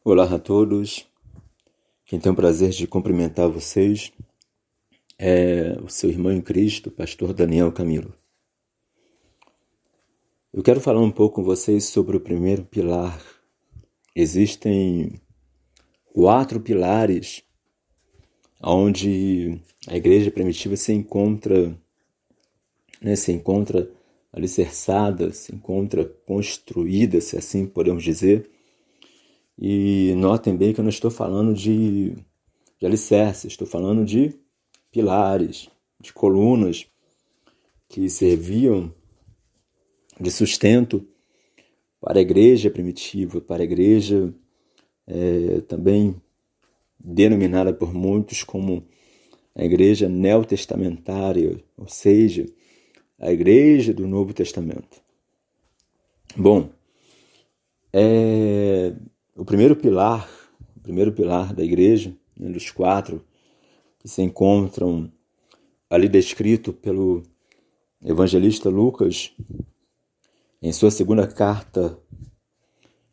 Olá a todos, quem tem o prazer de cumprimentar vocês é o seu irmão em Cristo, pastor Daniel Camilo. Eu quero falar um pouco com vocês sobre o primeiro pilar. Existem 4 pilares onde a igreja primitiva se encontra alicerçada, se encontra construída, se assim podemos dizer. E notem bem que eu não estou falando de alicerce, estou falando de pilares, de colunas que serviam de sustento para a igreja primitiva, para a igreja também denominada por muitos como a igreja neotestamentária, ou seja, a igreja do Novo Testamento. Bom, o primeiro pilar da igreja, dos 4 que se encontram ali descrito pelo evangelista Lucas em sua segunda carta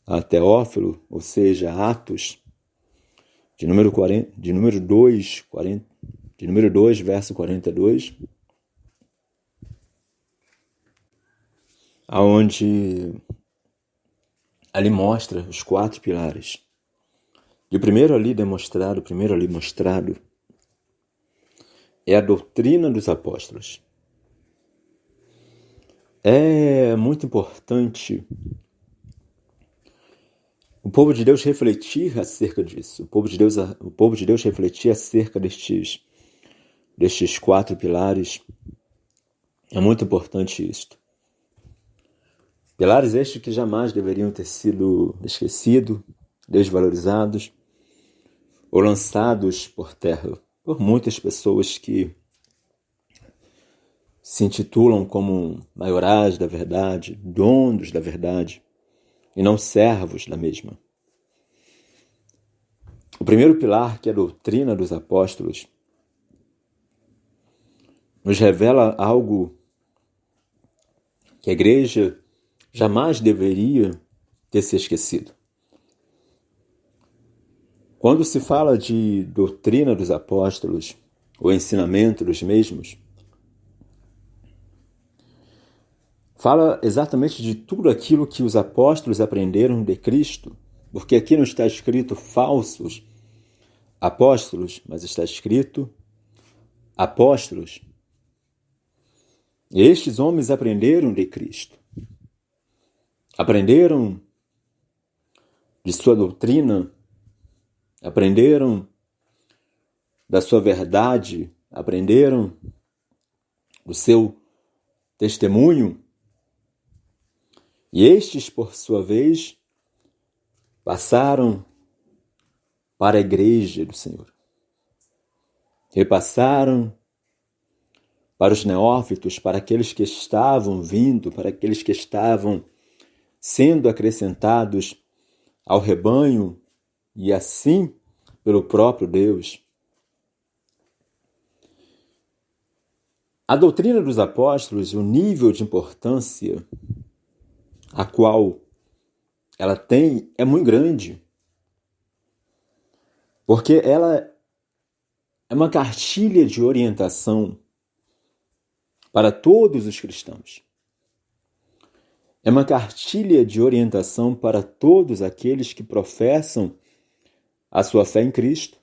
a Teófilo, ou seja, Atos, de número 2, verso 42, aonde ali mostra os 4 pilares. E o primeiro ali mostrado é a doutrina dos apóstolos. É muito importante o povo de Deus refletir acerca disso. O povo de Deus refletir acerca destes 4 pilares. É muito importante isto. Pilares estes que jamais deveriam ter sido esquecidos, desvalorizados ou lançados por terra por muitas pessoas que se intitulam como maiorais da verdade, donos da verdade, e não servos da mesma. O primeiro pilar, que é a doutrina dos apóstolos, nos revela algo que a igreja jamais deveria ter se esquecido. Quando se fala de doutrina dos apóstolos, o ensinamento dos mesmos, fala exatamente de tudo aquilo que os apóstolos aprenderam de Cristo, porque aqui não está escrito falsos apóstolos, mas está escrito apóstolos. E estes homens aprenderam de Cristo. Aprenderam de sua doutrina, aprenderam da sua verdade, aprenderam do seu testemunho. E estes, por sua vez, passaram para a igreja do Senhor. Repassaram para os neófitos, para aqueles que estavam vindo, para aqueles que estavam sendo acrescentados ao rebanho e assim pelo próprio Deus. A doutrina dos apóstolos, o nível de importância a qual ela tem é muito grande, porque ela é uma cartilha de orientação para todos os cristãos. É uma cartilha de orientação para todos aqueles que professam a sua fé em Cristo,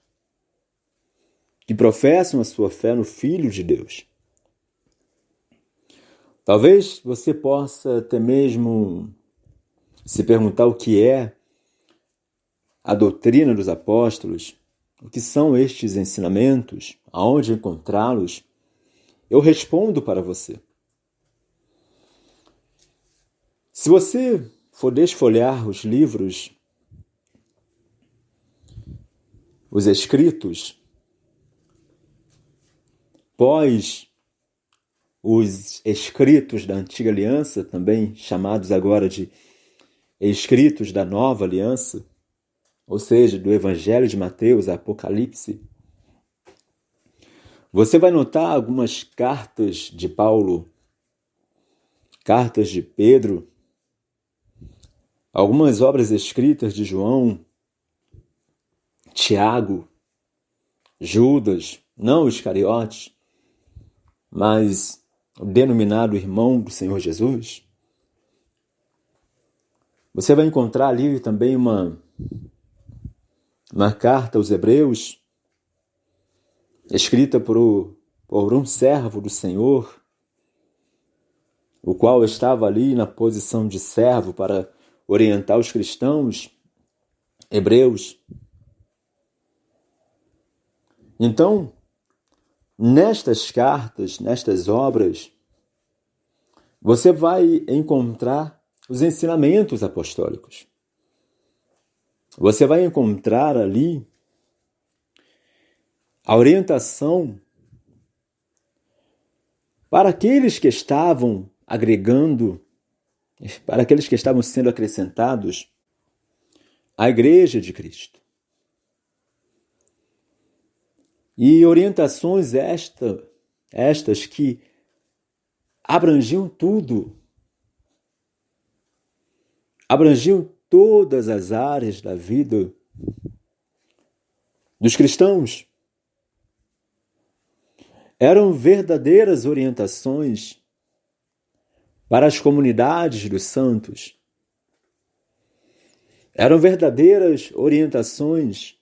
que professam a sua fé no Filho de Deus. Talvez você possa até mesmo se perguntar o que é a doutrina dos apóstolos, o que são estes ensinamentos, aonde encontrá-los. Eu respondo para você. Se você for desfolhar os livros, os escritos, pós os escritos da Antiga Aliança, também chamados agora de escritos da Nova Aliança, ou seja, do Evangelho de Mateus, Apocalipse, você vai notar algumas cartas de Paulo, cartas de Pedro, algumas obras escritas de João, Tiago, Judas, não o Iscariotes, mas o denominado irmão do Senhor Jesus, você vai encontrar ali também uma carta aos Hebreus, escrita por um servo do Senhor, o qual estava ali na posição de servo para orientar os cristãos hebreus. Então, nestas cartas, nestas obras, você vai encontrar os ensinamentos apostólicos. Você vai encontrar ali a orientação para aqueles que estavam agregando, para aqueles que estavam sendo acrescentados à Igreja de Cristo. E orientações estas que abrangiam tudo, abrangiam todas as áreas da vida dos cristãos. Eram verdadeiras orientações para as comunidades dos santos. Eram verdadeiras orientações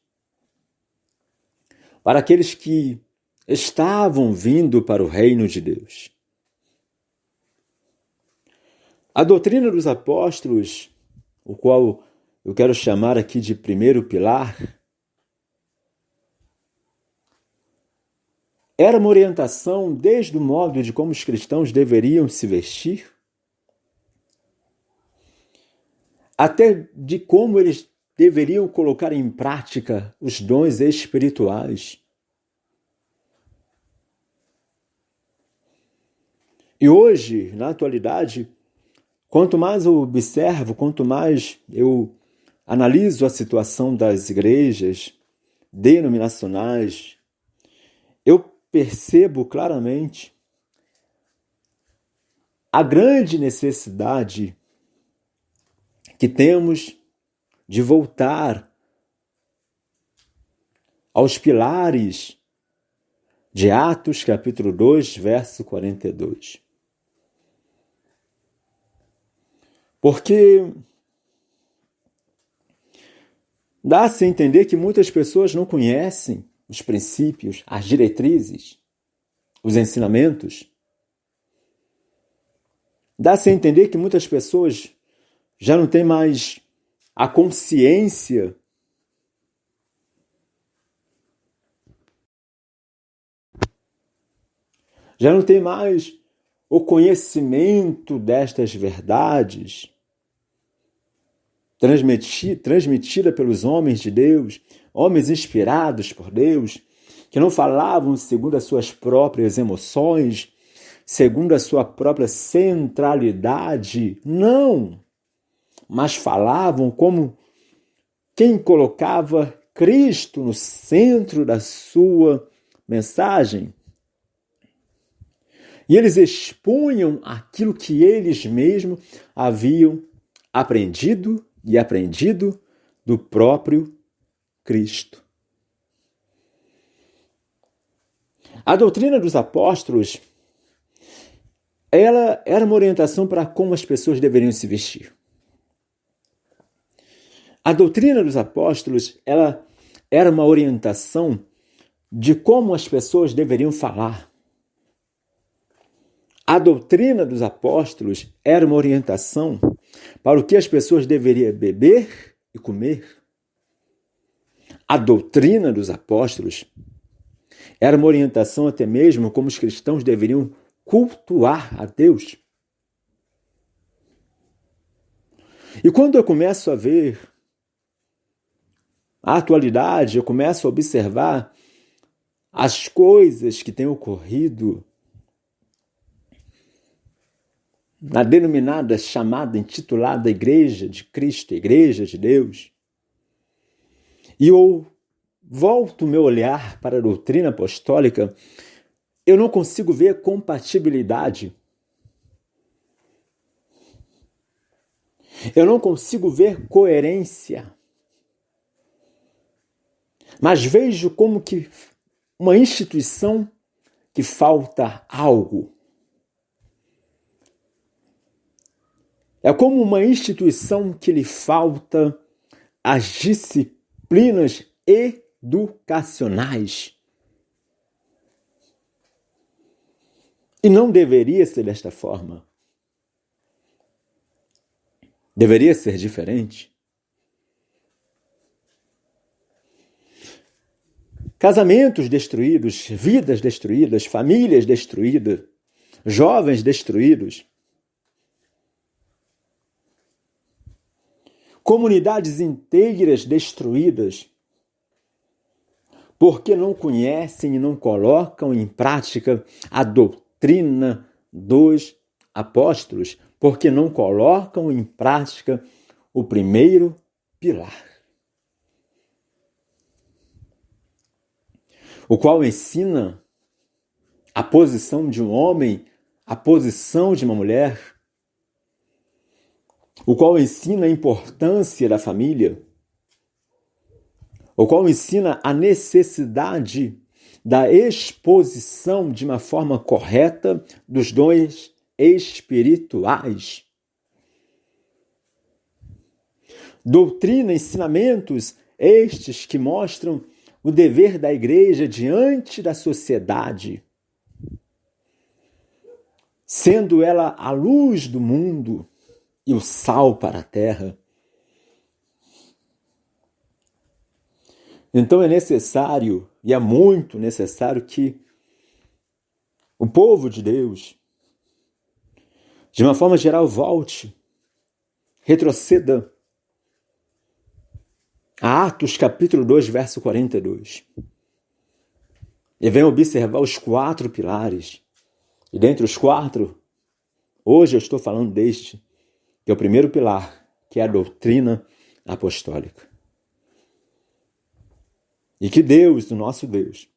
para aqueles que estavam vindo para o reino de Deus. A doutrina dos apóstolos, o qual eu quero chamar aqui de primeiro pilar, era uma orientação desde o modo de como os cristãos deveriam se vestir, até de como eles deveriam colocar em prática os dons espirituais. E hoje, na atualidade, quanto mais eu observo, quanto mais eu analiso a situação das igrejas denominacionais, eu percebo claramente a grande necessidade que temos de voltar aos pilares de Atos, capítulo 2, verso 42. Porque dá-se a entender que muitas pessoas não conhecem os princípios, as diretrizes, os ensinamentos. Dá-se a entender que muitas pessoas já não têm mais a consciência já não tem mais o conhecimento destas verdades transmitida pelos homens de Deus, homens inspirados por Deus, que não falavam segundo as suas próprias emoções, segundo a sua própria centralidade, não, mas falavam como quem colocava Cristo no centro da sua mensagem. E eles expunham aquilo que eles mesmos haviam aprendido do próprio Cristo. A doutrina dos apóstolos, ela era uma orientação para como as pessoas deveriam se vestir. A doutrina dos apóstolos, ela era uma orientação de como as pessoas deveriam falar. A doutrina dos apóstolos era uma orientação para o que as pessoas deveriam beber e comer. A doutrina dos apóstolos era uma orientação até mesmo como os cristãos deveriam cultuar a Deus. E quando eu começo a ver a atualidade, eu começo a observar as coisas que têm ocorrido na denominada, chamada, intitulada Igreja de Cristo, Igreja de Deus, e eu volto o meu olhar para a doutrina apostólica, eu não consigo ver compatibilidade. Eu não consigo ver coerência. mas vejo como que uma instituição que falta algo. É como uma instituição que lhe falta as disciplinas educacionais. E não deveria ser desta forma. Deveria ser diferente. Casamentos destruídos, vidas destruídas, famílias destruídas, jovens destruídos, comunidades inteiras destruídas, porque não conhecem e não colocam em prática a doutrina dos apóstolos, porque não colocam em prática o primeiro pilar, o qual ensina a posição de um homem, a posição de uma mulher, o qual ensina a importância da família, o qual ensina a necessidade da exposição de uma forma correta dos dons espirituais. Doutrina, ensinamentos estes que mostram o dever da igreja diante da sociedade, sendo ela a luz do mundo e o sal para a terra. Então é necessário, e é muito necessário, que o povo de Deus, de uma forma geral, volte, retroceda a Atos capítulo 2, verso 42. E venha observar os 4 pilares. E dentre os 4, hoje eu estou falando deste, que é o primeiro pilar, que é a doutrina apostólica. E que Deus, o nosso Deus,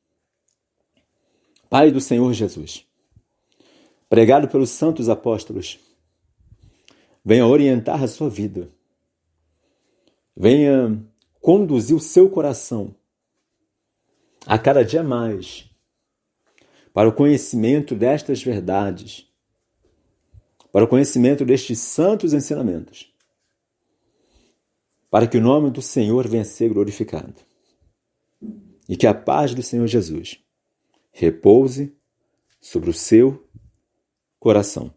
Pai do Senhor Jesus, pregado pelos santos apóstolos, venha orientar a sua vida, venha conduzir o seu coração a cada dia mais para o conhecimento destas verdades, para o conhecimento destes santos ensinamentos, para que o nome do Senhor venha a ser glorificado. E que a paz do Senhor Jesus repouse sobre o seu coração.